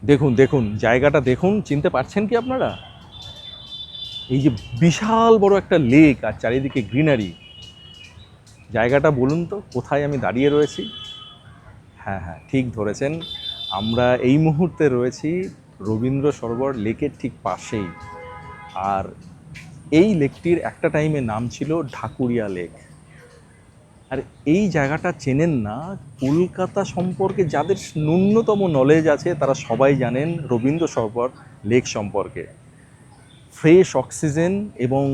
দেখুন দেখুন জায়গাটা দেখুন, চিনতে পারছেন কি আপনারা? এই যে বিশাল বড় একটা লেক আর চারিদিকে গ্রিনারি, জায়গাটা বলুন তো কোথায় আমি দাঁড়িয়ে রয়েছি? হ্যাঁ হ্যাঁ, ঠিক ধরেছেন। আমরা এই মুহূর্তে রয়েছি রবীন্দ্র সরোবর লেকের ঠিক পাশেই। আর এই লেকটির একটা টাইমে নাম ছিল ঢাকুরিয়া লেক। আর এই জায়গাটা চেনেন না, কলকাতা সম্পর্কে যাদের ন্যূনতম নলেজ আছে তারা সবাই জানেন রবীন্দ্র সরোবর লেক সম্পর্কে। ফ্রেশ অক্সিজেন এবং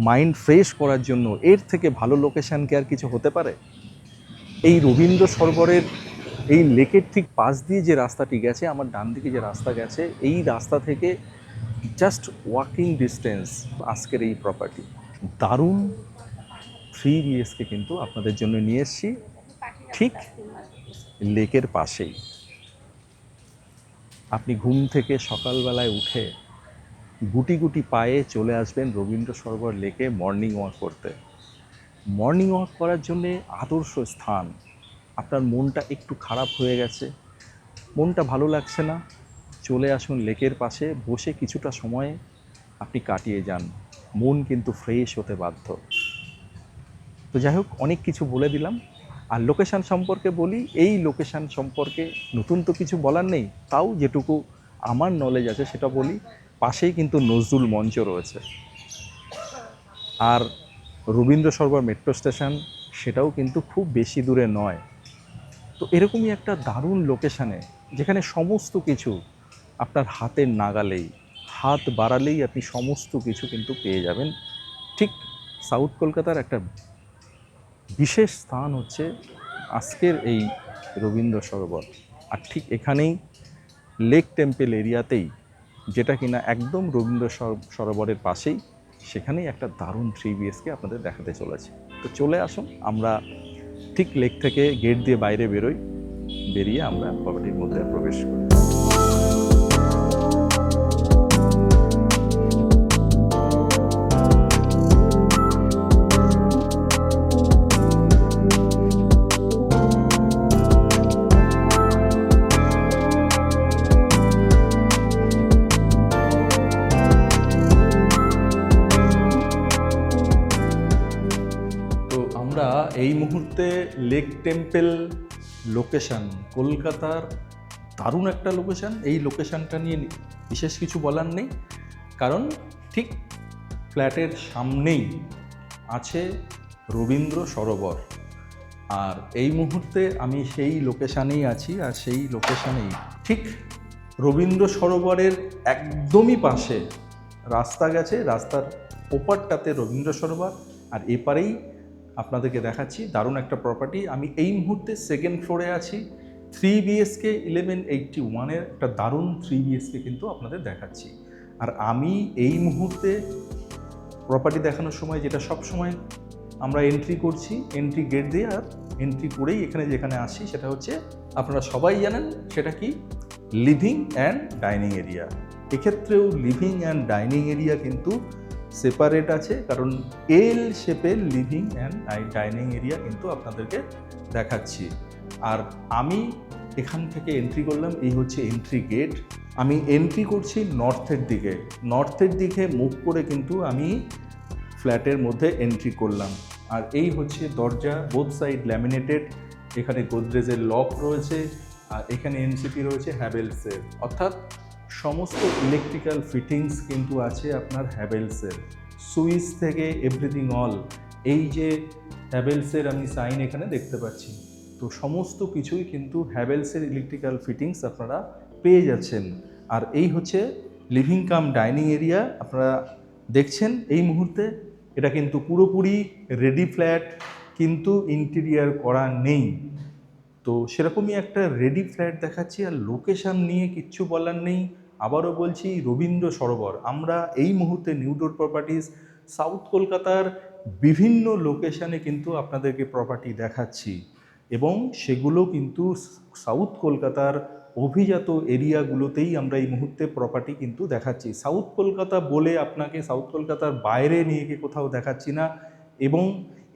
মাইন্ড ফ্রেশ করার জন্য এর থেকে ভালো লোকেশান কি আর কিছু হতে পারে? এই রবীন্দ্র সরোবরের এই লেকের ঠিক পাশ দিয়ে যে রাস্তাটি গেছে, আমার ডান দিকে যে রাস্তা গেছে, এই রাস্তা থেকে জাস্ট ওয়াকিং ডিস্টেন্স আজকের এই প্রপার্টি। দারুণ 3 BHK কিন্তু আপনাদের জন্য নিয়ে এসেছি ঠিক লেকের পাশেই। আপনি ঘুম থেকে সকালবেলায় উঠে গুটি গুটি পায়ে চলে আসবেন রবীন্দ্র সরোবর লেকে মর্নিং ওয়াক করতে। মর্নিং ওয়াক করার জন্যে আদর্শ স্থান। আপনার মনটা একটু খারাপ হয়ে গেছে, মনটা ভালো লাগছে না, চলে আসুন লেকের পাশে, বসে কিছুটা সময় আপনি কাটিয়ে যান। মন কিন্তু ফ্রেশ হতে বাধ্য। তো যাই হোক, অনেক কিছু বলে দিলাম। আর লোকেশান সম্পর্কে বলি, এই লোকেশান সম্পর্কে নতুন তো কিছু বলার নেই, তাও যেটুকু আমার নলেজ আছে সেটা বলি। পাশেই কিন্তু নজরুল মঞ্চ রয়েছে, আর রবীন্দ্র সরোবর মেট্রো স্টেশন সেটাও কিন্তু খুব বেশি দূরে নয়। তো এরকমই একটা দারুণ লোকেশানে, যেখানে সমস্ত কিছু আপনার হাতের নাগালেই, হাত বাড়ালেই আপনি সমস্ত কিছু কিন্তু পেয়ে যাবেন। ঠিক সাউথ কলকাতার একটা বিশেষ স্থান হচ্ছে আজকের এই রবীন্দ্র সরোবর। আর ঠিক এখানেই লেক টেম্পল এরিয়াতেই, যেটা কিনা একদম রবীন্দ্র সরোবরের পাশেই, সেখানেই একটা দারুণ 3 BHK আপনাদের দেখাতে চলেছে। তো চলে আসুন, আমরা ঠিক লেক থেকে গেট দিয়ে বাইরে বেরোই, বেরিয়ে আমরা প্রপার্টির মধ্যে প্রবেশ করি। তো আমরা এই মুহূর্তে লেক টেম্পল লোকেশন, কলকাতার দারুণ একটা লোকেশন। এই লোকেশনটা নিয়ে বিশেষ কিছু বলার নেই, কারণ ঠিক ফ্ল্যাটের সামনেই আছে রবীন্দ্র সরোবর। আর এই মুহূর্তে আমি সেই লোকেশানেই আছি, আর সেই লোকেশানেই ঠিক রবীন্দ্র সরোবরের একদমই পাশে রাস্তা গেছে, রাস্তার ওপারটাতে রবীন্দ্র সরোবর, আর এপারেই আপনাদেরকে দেখাচ্ছি দারুণ একটা প্রপার্টি। আমি এই মুহূর্তে সেকেন্ড ফ্লোরে আছি, 3 BHK 1181-এর একটা দারুণ 3 BHK কিন্তু আপনাদের দেখাচ্ছি। আর আমি এই মুহূর্তে প্রপার্টি দেখানোর সময় যেটা সব সময় আমরা এন্ট্রি করছি, এন্ট্রি গেট দিয়ে, আর এন্ট্রি করেই এখানে যেখানে আসি সেটা হচ্ছে, আপনারা সবাই জানেন সেটা কি, লিভিং অ্যান্ড ডাইনিং এরিয়া। এক্ষেত্রেও লিভিং অ্যান্ড ডাইনিং এরিয়া কিন্তু সেপারেট আছে, কারণ এল শেপের লিভিং অ্যান্ড ডাইনিং এরিয়া কিন্তু আপনাদেরকে দেখাচ্ছি। আর আমি এখান থেকে এন্ট্রি করলাম, এই হচ্ছে এন্ট্রি গেট। আমি এন্ট্রি করছি নর্থের দিকে, নর্থের দিকে মুখ করে কিন্তু আমি ফ্ল্যাটের মধ্যে এন্ট্রি করলাম। আর এই হচ্ছে দরজা, বোথ সাইড ল্যামিনেটেড, এখানে গোদরেজের লক রয়েছে, আর এখানে এনসিপি রয়েছে হ্যাভেলসের, অর্থাৎ সমস্ত ইলেকট্রিক্যাল ফিটিংস কিন্তু আছে আপনার হ্যাভেলসের, সুইচ থেকে এভরিথিং অল। এই যে হ্যাভেলসের আমি সাইন এখানে দেখতে পাচ্ছি, তো সমস্ত কিছুই কিন্তু হ্যাভেলসের ইলেকট্রিক্যাল ফিটিংস আপনারা পেয়ে যাচ্ছেন। আর এই হচ্ছে লিভিং কাম ডাইনিং এরিয়া আপনারা দেখছেন এই মুহূর্তে। এটা কিন্তু পুরোপুরি রেডি ফ্ল্যাট, কিন্তু ইন্টেরিয়ার করা নেই। তো সেরকমই একটা রেডি ফ্ল্যাট দেখাচ্ছি, আর লোকেশান নিয়ে কিচ্ছু বলার নেই। আবারও বলছি, রবীন্দ্র সরোবর। আমরা এই মুহূর্তে নিউডোর প্রপার্টিজ সাউথ কলকাতার বিভিন্ন লোকেশানে কিন্তু আপনাদেরকে প্রপার্টি দেখাচ্ছি, এবং সেগুলো কিন্তু সাউথ কলকাতার অভিজাত এরিয়াগুলোতেই আমরা এই মুহূর্তে প্রপার্টি কিন্তু দেখাচ্ছি। সাউথ কলকাতা বলে আপনাকে সাউথ কলকাতার বাইরে নিয়ে গিয়ে কোথাও দেখাচ্ছি না। এবং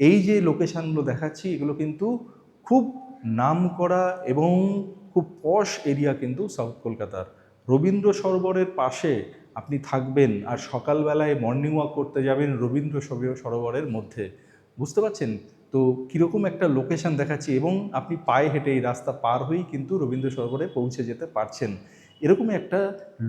এই যে লোকেশানগুলো দেখাচ্ছি, এগুলো কিন্তু খুব নামকরা এবং খুব পশ এরিয়া কিন্তু সাউথ কলকাতার। রবীন্দ্র সরোবরের পাশে আপনি থাকবেন আর সকালবেলায় মর্নিং ওয়াক করতে যাবেন রবীন্দ্র সরোবরের মধ্যে। বুঝতে পারছেন তো কীরকম একটা লোকেশন দেখাচ্ছি, এবং আপনি পায়ে হেঁটে এই রাস্তা পার হয়েই কিন্তু রবীন্দ্র সরোবরে পৌঁছে যেতে পারছেন। এরকমই একটা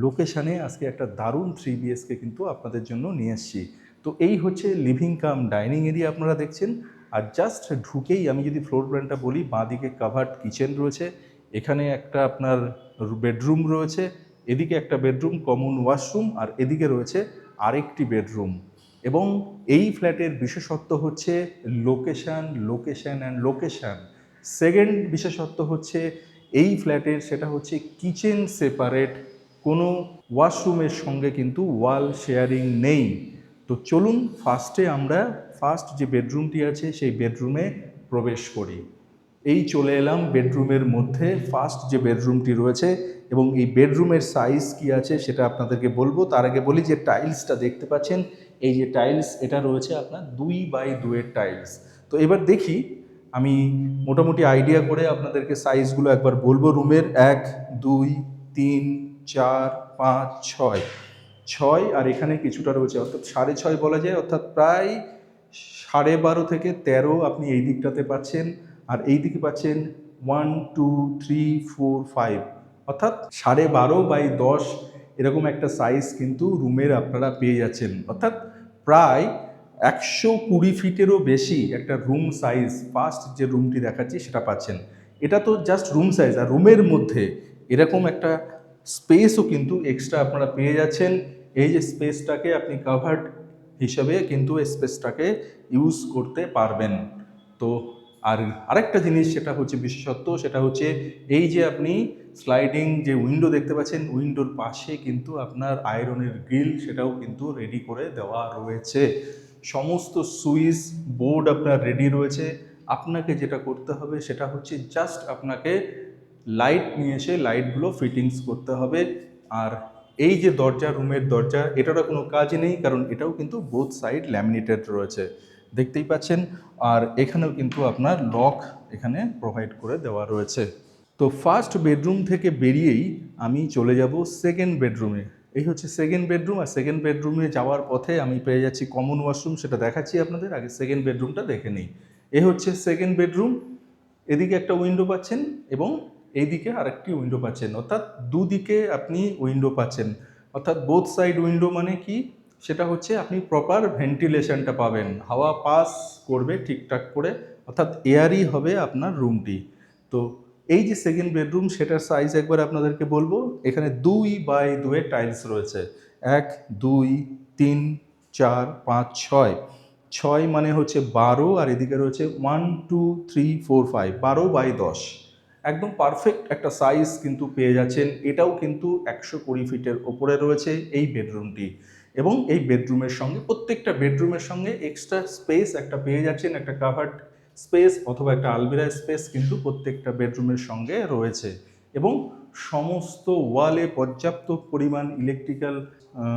লোকেশানে আজকে একটা দারুণ 3 BHK কিন্তু আপনাদের জন্য নিয়ে এসেছি। তো এই হচ্ছে লিভিং কাম ডাইনিং এরিয়া আপনারা দেখছেন। আর জাস্ট ঢুকেই আমি যদি ফ্লোর প্ল্যানটা বলি, বাঁদিকে কাভার্ড কিচেন রয়েছে, এখানে একটা আপনার বেডরুম রয়েছে, এদিকে একটা বেডরুম, কমন ওয়াশরুম, আর এদিকে রয়েছে আরেকটি বেডরুম। এবং এই ফ্ল্যাটের বিশেষত্ব হচ্ছে location, location and location. Second বিশেষত্ব হচ্ছে এই ফ্ল্যাটের, সেটা হচ্ছে কিচেন সেপারেট, কোনো ওয়াশরুমের সঙ্গে কিন্তু ওয়াল শেয়ারিং নেই। তো চলুন ফার্স্টে আমরা ফার্স্ট যে বেডরুমটি আছে সেই বেডরুমে প্রবেশ করি। এই চলে এলাম বেডরুমের মধ্যে। ফার্স্ট যে বেডরুমটি রয়েছে এবং এই বেডরুমের সাইজ কি আছে সেটা আপনাদেরকে বলবো। তার আগে বলি যে টাইলসটা দেখতে পাচ্ছেন, এই যে টাইলস, এটা রয়েছে আপনার 2x2 টাইলস। তো এবার দেখি, আমি মোটামুটি আইডিয়া করে আপনাদেরকে সাইজগুলো একবার বলবো রুমের। 1 2 3 4 5 6 6, আর এখানে কিছুটা রয়েছে, অর্থাৎ 6.5 বলা যায়, অর্থাৎ প্রায় 12.5 থেকে 13 আপনি এই দিকটাতে পাচ্ছেন। আর এই দিকে পাচ্ছেন 1 2 3 4 5, অর্থাৎ 12.5x10 এরকম একটা সাইজ কিন্তু রুমের আপনারা পেয়ে যাচ্ছেন। অর্থাৎ প্রায় 120 ফিটেরও বেশি একটা রুম সাইজ ফার্স্ট যে রুমটি দেখাচ্ছি সেটা পাচ্ছেন। এটা তো জাস্ট রুম সাইজ, আর রুমের মধ্যে এরকম একটা স্পেসও কিন্তু এক্সট্রা আপনারা পেয়ে যাচ্ছেন। এই যে স্পেসটাকে আপনি কাভার্ড হিসাবে কিন্তু এই স্পেসটাকে ইউজ করতে পারবেন। তো আর আরেকটা জিনিস সেটা হচ্ছে বিশেষত্ব, সেটা হচ্ছে এই যে আপনি স্লাইডিং যে উইন্ডো দেখতে পাচ্ছেন, উইন্ডোর পাশে কিন্তু আপনার আয়রনের গ্রিল সেটাও কিন্তু রেডি করে দেওয়া রয়েছে। সমস্ত সুইচ বোর্ড আপনার রেডি রয়েছে। আপনাকে যেটা করতে হবে সেটা হচ্ছে জাস্ট আপনাকে লাইট নিয়ে এসে লাইটগুলো ফিটিংস করতে হবে। আর এই যে দরজা, রুমের দরজা, এটারও কোনো কাজ নেই, কারণ এটাও কিন্তু বোথ সাইড ল্যামিনেটেড রয়েছে, দেখতেই পাচ্ছেন। আর এখানেও কিন্তু আপনার লক এখানে প্রোভাইড করে দেওয়া রয়েছে। তো ফার্স্ট বেডরুম থেকে বেরিয়েই আমি চলে যাব সেকেন্ড বেডরুমে। এই হচ্ছে সেকেন্ড বেডরুম। আর সেকেন্ড বেডরুমে যাওয়ার পথে আমি পেয়ে যাচ্ছি কমন ওয়াশরুম, সেটা দেখাচ্ছি আপনাদের। আগে সেকেন্ড বেডরুমটা দেখে নিই। এ হচ্ছে সেকেন্ড বেডরুম। এদিকে একটা উইন্ডো পাচ্ছেন এবং এইদিকে আরেকটি উইন্ডো পাচ্ছেন, অর্থাৎ দুদিকে আপনি উইন্ডো পাচ্ছেন। অর্থাৎ বোথ সাইড উইন্ডো মানে কি, সেটা হচ্ছে আপনি প্রপার ভেন্টিলেশনটা পাবেন, হাওয়া পাস করবে ঠিকঠাক করে, অর্থাৎ এয়ারই হবে আপনার রুমটি। তো এই যে সেকেন্ড বেডরুম, সেটার সাইজ একবার আপনাদেরকে বলবো। এখানে 2x2 টাইলস রয়েছে, 1 2 3 4 5 6। 6 মানে হচ্ছে 12, আর এদিকে রয়েছে 1 2 3 4 5, 12x10। একদম পারফেক্ট একটা সাইজ কিন্তু পেয়ে যাচ্ছেন। এটাও কিন্তু 120 ফিটের ওপরে রয়েছে এই বেডরুমটি। এবং এই বেডরুমের সঙ্গে, প্রত্যেকটা বেডরুমের সঙ্গে এক্সট্রা স্পেস একটা পেয়ে যাচ্ছেন, একটা কাভার্ড স্পেস অথবা একটা আলমিরা স্পেস কিন্তু প্রত্যেকটা বেডরুমের সঙ্গে রয়েছে। এবং সমস্ত ওয়ালে পর্যাপ্ত পরিমাণ ইলেকট্রিক্যাল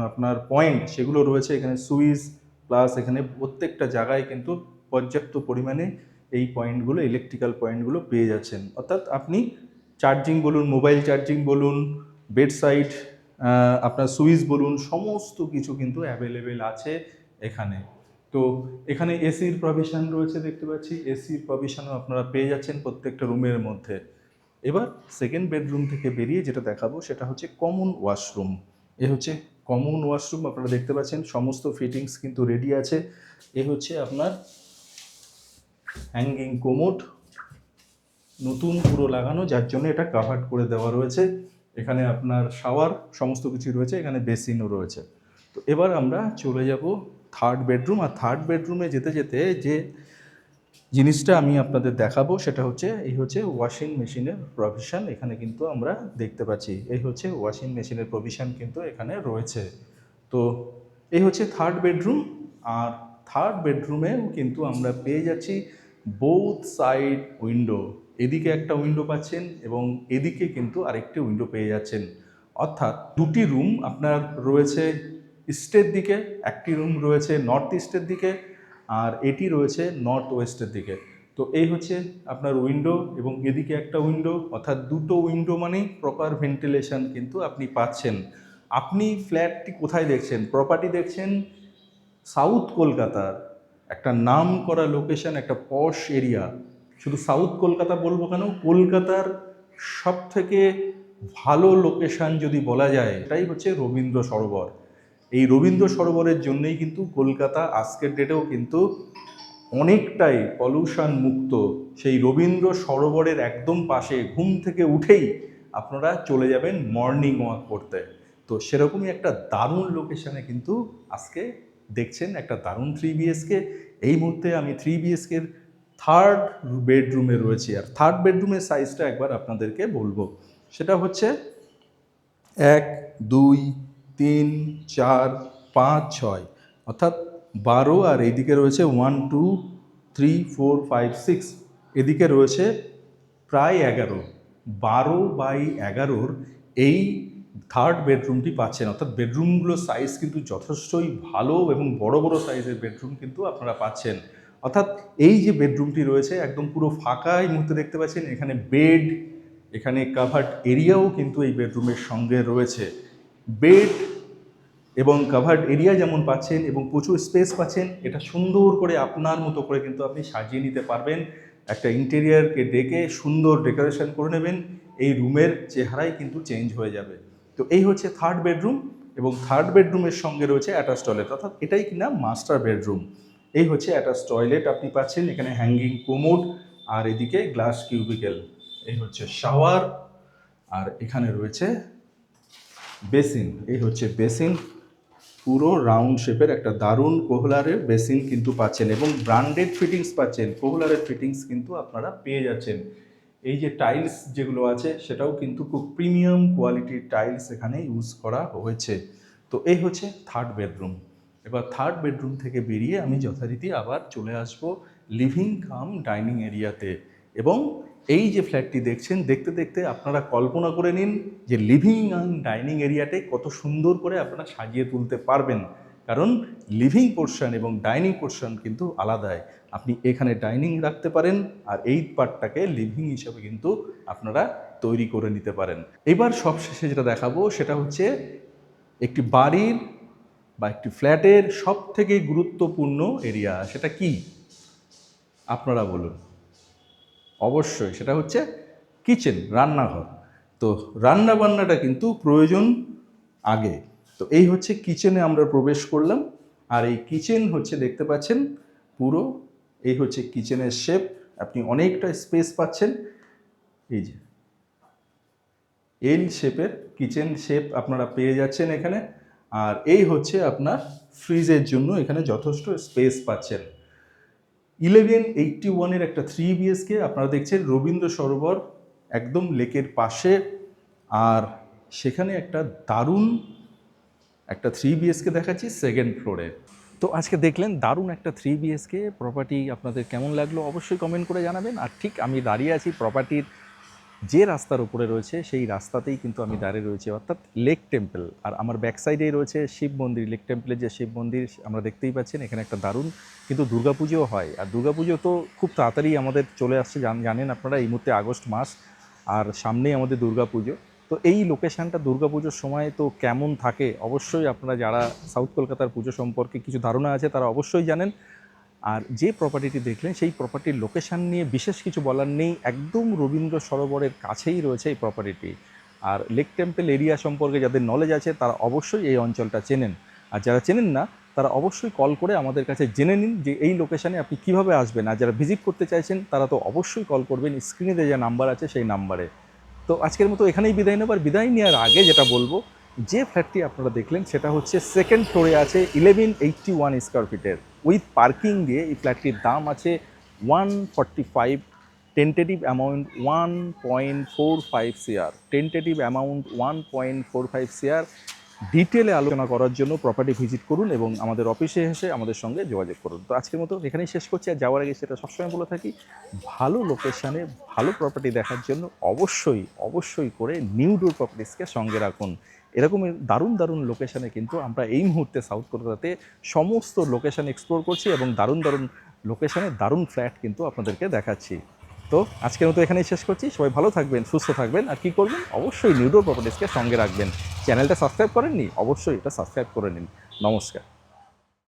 আপনার পয়েন্ট সেগুলো রয়েছে। এখানে সুইচ প্লাস এখানে প্রত্যেকটা জায়গায় কিন্তু পর্যাপ্ত পরিমাণে এই পয়েন্টগুলো, ইলেকট্রিক্যাল পয়েন্টগুলো পেয়ে যাচ্ছেন। অর্থাৎ আপনি চার্জিং বলুন, মোবাইল চার্জিং বলুন, বেড সাইড আপনার সুইচ বলুন, সমস্ত কিছু কিন্তু অ্যাভেলেবেল আছে এখানে। তো এখানে এসির প্রভিশন রয়েছে, দেখতে পাচ্ছি এসির প্রভিশনও আপনারা পেয়ে যাচ্ছেন প্রত্যেকটা রুমের মধ্যে। এবার সেকেন্ড বেডরুম থেকে বেরিয়ে যেটা দেখাবো সেটা হচ্ছে কমন ওয়াশরুম। এ হচ্ছে কমন ওয়াশরুম, আপনারা দেখতে পাচ্ছেন সমস্ত ফিটিংস কিন্তু রেডি আছে। এ হচ্ছে আপনার হ্যাঙ্গিং কোমোড, নতুন পুরো লাগানো, যার জন্য এটা কাভার্ড করে দেওয়া রয়েছে। এখানে আপনার শাওয়ার সমস্ত কিছু রয়েছে, এখানে বেসিনও রয়েছে। তো এবার আমরা চলে যাব থার্ড বেডরুম। আর থার্ড বেডরুমে যেতে যেতে যে জিনিসটা আমি আপনাদের দেখাবো সেটা হচ্ছে, এই হচ্ছে ওয়াশিং মেশিনের প্রভিশন এখানে কিন্তু আমরা দেখতে পাচ্ছি। এই হচ্ছে ওয়াশিং মেশিনের প্রভিশন কিন্তু এখানে রয়েছে। তো এই হচ্ছে থার্ড বেডরুম। আর থার্ড বেডরুমেও কিন্তু আমরা পেয়ে যাচ্ছি বোথ সাইড উইন্ডো। এদিকে একটা উইন্ডো পাচ্ছেন এবং এদিকে কিন্তু আরেকটি উইন্ডো পেয়ে যাচ্ছেন। অর্থাৎ দুটি রুম আপনার রয়েছে ইস্টের দিকে, একটি রুম রয়েছে নর্থ ইস্টের দিকে, আর এটি রয়েছে নর্থ ওয়েস্টের দিকে। তো এই হচ্ছে আপনার উইন্ডো এবং এদিকে একটা উইন্ডো, অর্থাৎ দুটো উইন্ডো মানে প্রপার ভেন্টিলেশন কিন্তু আপনি পাচ্ছেন। আপনি ফ্ল্যাটটি কোথায় দেখছেন? প্রপার্টি দেখছেন সাউথ কলকাতার একটা নাম করা লোকেশন, একটা পশ এরিয়া। শুধু সাউথ কলকাতা বলবো কেন, কলকাতার সব থেকে ভালো লোকেশন যদি বলা যায় এটাই হচ্ছে রবীন্দ্র সরোবর। এই রবীন্দ্র সরোবরের জন্যই কিন্তু কলকাতা আজকের ডেটেও কিন্তু অনেকটাই পলিউশন মুক্ত। সেই রবীন্দ্র সরোবরের একদম পাশে ঘুম থেকে উঠেই আপনারা চলে যাবেন মর্নিং ওয়াক করতে। তো সেরকমই একটা দারুণ লোকেশানে কিন্তু আজকে দেখছেন একটা দারুণ 3 BHK। এই মুহূর্তে আমি 3 BHKর থার্ড বেডরুমে রয়েছি, আর থার্ড বেডরুমের সাইজটা একবার আপনাদেরকে বলবো। সেটা হচ্ছে 1, 2, 3, 4, 5, 6, অর্থাৎ 12, আর এইদিকে রয়েছে 1, 2, 3, 4, 5, 6, এদিকে রয়েছে প্রায় 11। 12/11 এই থার্ড বেডরুমটি পাচ্ছেন, অর্থাৎ বেডরুমগুলোর সাইজ কিন্তু যথেষ্টই ভালো এবং বড় বড় সাইজের বেডরুম কিন্তু আপনারা পাচ্ছেন। অর্থাৎ এই যে বেডরুমটি রয়েছে একদম পুরো ফাঁকা এই মুহূর্তে দেখতে পাচ্ছেন, এখানে বেড, এখানে কাভার্ড এরিয়াও কিন্তু এই বেডরুমের সঙ্গে রয়েছে। বেড এবং কাভার্ড এরিয়া যেমন পাচ্ছেন এবং প্রচুর স্পেস পাচ্ছেন, এটা সুন্দর করে আপনার মতো করে কিন্তু আপনি সাজিয়ে নিতে পারবেন। একটা ইন্টেরিয়ারকে ডেকে সুন্দর ডেকোরেশন করে নেবেন, এই রুমের চেহারাই কিন্তু চেঞ্জ হয়ে যাবে। তো এই হচ্ছে থার্ড বেডরুম, এবং থার্ড বেডরুমের সঙ্গে রয়েছে অ্যাটাচ টয়লেট, অর্থাৎ এটাই কিনা মাস্টার বেডরুম। এই হচ্ছে অ্যাটাচ টয়লেট আপনি পাচ্ছেন, এখানে হ্যাঙ্গিং কোমোড আর এদিকে গ্লাস কিউবিকেল। এই হচ্ছে শাওয়ার, আর এখানে রয়েছে বেসিন। এই হচ্ছে বেসিন, পুরো রাউন্ড শেপের একটা দারুণ কোহলারের বেসিন কিন্তু পাচ্ছেন এবং ব্র্যান্ডেড ফিটিংস পাচ্ছেন। কোহলারের ফিটিংস কিন্তু আপনারা পেয়ে যাচ্ছেন। এই যে টাইলস যেগুলো আছে সেটাও কিন্তু খুব প্রিমিয়াম কোয়ালিটির টাইলস এখানে ইউজ করা হয়েছে। তো এই হচ্ছে থার্ড বেডরুম। এবার থার্ড বেডরুম থেকে বেরিয়ে আমি যথারীতি আবার চলে আসব লিভিং কাম ডাইনিং এরিয়াতে। এবং এই যে ফ্ল্যাটটি দেখছেন, দেখতে দেখতে আপনারা কল্পনা করে নিন যে লিভিং অ্যান্ড ডাইনিং এরিয়াতে কত সুন্দর করে আপনারা সাজিয়ে তুলতে পারবেন। কারণ লিভিং পোর্শন এবং ডাইনিং পোর্শন কিন্তু আলাদাই। আপনি এখানে ডাইনিং রাখতে পারেন আর এই পার্টটাকে লিভিং হিসাবে কিন্তু আপনারা তৈরি করে নিতে পারেন। এবার সবশেষে যেটা দেখাবো সেটা হচ্ছে একটি বাড়ির বা একটি ফ্ল্যাটের সব থেকে গুরুত্বপূর্ণ এরিয়া। সেটা কি আপনারা বলুন? অবশ্যই সেটা হচ্ছে কিচেন, রান্নাঘর। তো রান্না বান্নাটা কিন্তু প্রয়োজন আগে। তো এই হচ্ছে কিচেনে আমরা প্রবেশ করলাম, আর এই কিচেন হচ্ছে দেখতে পাচ্ছেন পুরো, এই হচ্ছে কিচেনের শেপ। আপনি অনেকটা স্পেস পাচ্ছেন, এই যে এল শেপের কিচেন শেপ আপনারা পেয়ে যাচ্ছেন এখানে। আর এই হচ্ছে আপনার ফ্রিজের জন্য এখানে যথেষ্ট স্পেস পাচ্ছেন। 1181-এর একটা 3 BHK আপনারা দেখছেন রবীন্দ্র সরোবর একদম লেকের পাশে, আর সেখানে একটা দারুণ একটা 3 BHK দেখাচ্ছি সেকেন্ড ফ্লোরে। তো আজকে দেখলেন দারুণ একটা 3 BHK প্রপার্টি, আপনাদের কেমন লাগলো অবশ্যই কমেন্ট করে জানাবেন। আর ঠিক আমি দাঁড়িয়ে আছি প্রপার্টির যে রাস্তার উপরে রয়েছে সেই রাস্তাতেই কিন্তু আমি দাঁড়িয়ে রয়েছি, অর্থাৎ লেক টেম্পল। আর আমার ব্যাক সাইডেই রয়েছে শিব মন্দির। লেক টেম্পলের যে শিব মন্দির আমরা দেখতেই পাচ্ছেন, এখানে একটা দারুণ কিন্তু দুর্গাপুজোও হয়। আর দুর্গাপুজো তো খুব তাড়াতাড়ি আমাদের চলে আসছে, জানেন আপনারা এই মুহূর্তে আগস্ট মাস, আর সামনেই আমাদের দুর্গাপুজো। তো এই লোকেশানটা দুর্গাপুজোর সময় তো কেমন থাকে অবশ্যই আপনারা যারা সাউথ কলকাতার পুজো সম্পর্কে কিছু ধারণা আছে তারা অবশ্যই জানেন। আর যে প্রপার্টিটি দেখলেন সেই প্রপার্টির লোকেশান নিয়ে বিশেষ কিছু বলার নেই, একদম রবীন্দ্র সরোবরের কাছেই রয়েছে এই প্রপার্টিটি। আর লেক টেম্পল এরিয়া সম্পর্কে যাদের নলেজ আছে তারা অবশ্যই এই অঞ্চলটা চেনেন, আর যারা চেনেন না তারা অবশ্যই কল করে আমাদের কাছে জেনে নিন যে এই লোকেশানে আপনি কীভাবে আসবেন। আর যারা ভিজিট করতে চাইছেন তারা তো অবশ্যই কল করবেন, স্ক্রিনে যে নাম্বার আছে সেই নাম্বারে। তো আজকের মতো এখানেই বিদায় নেব। আর বিদায় নেওয়ার আগে যেটা বলবো, যে ফ্ল্যাটটি আপনারা দেখলেন সেটা হচ্ছে সেকেন্ড ফ্লোরে আছে 1181 স্কোয়ার ফিটের উইথ পার্কিং দিয়ে। এই ফ্ল্যাটটির দাম আছে 145, tentative amount 1.45 CR, tentative amount 1.45 CR। ডিটেলে আলোচনা করার জন্য প্রপার্টি ভিজিট করুন এবং আমাদের অফিসে এসে আমাদের সঙ্গে যোগাযোগ করুন। তো আজকের মতো এখানেই শেষ করছি। আর যাওয়ার আগে সেটা সবসময় বলে থাকি, ভালো লোকেশানে ভালো প্রপার্টি দেখার জন্য অবশ্যই করে নিউ ডোর প্রপার্টিসকে সঙ্গে রাখুন। এরকমের দারুণ দারুণ লোকেশানে কিন্তু আমরা এই মুহূর্তে সাউথ কলকাতাতে সমস্ত লোকেশান এক্সপ্লোর করছি এবং দারুণ দারুণ লোকেশনে দারুণ ফ্ল্যাট কিন্তু আপনাদেরকে দেখাচ্ছি। তো আজকের মতো এখানেই শেষ করছি। সবাই ভালো থাকবেন, সুস্থ থাকবেন, আর কি করবেন, অবশ্যই নিউডোর প্রপার্টিজকে সঙ্গে রাখবেন। চ্যানেলটা সাবস্ক্রাইব করেননি, অবশ্যই এটা সাবস্ক্রাইব করে নিন। নমস্কার।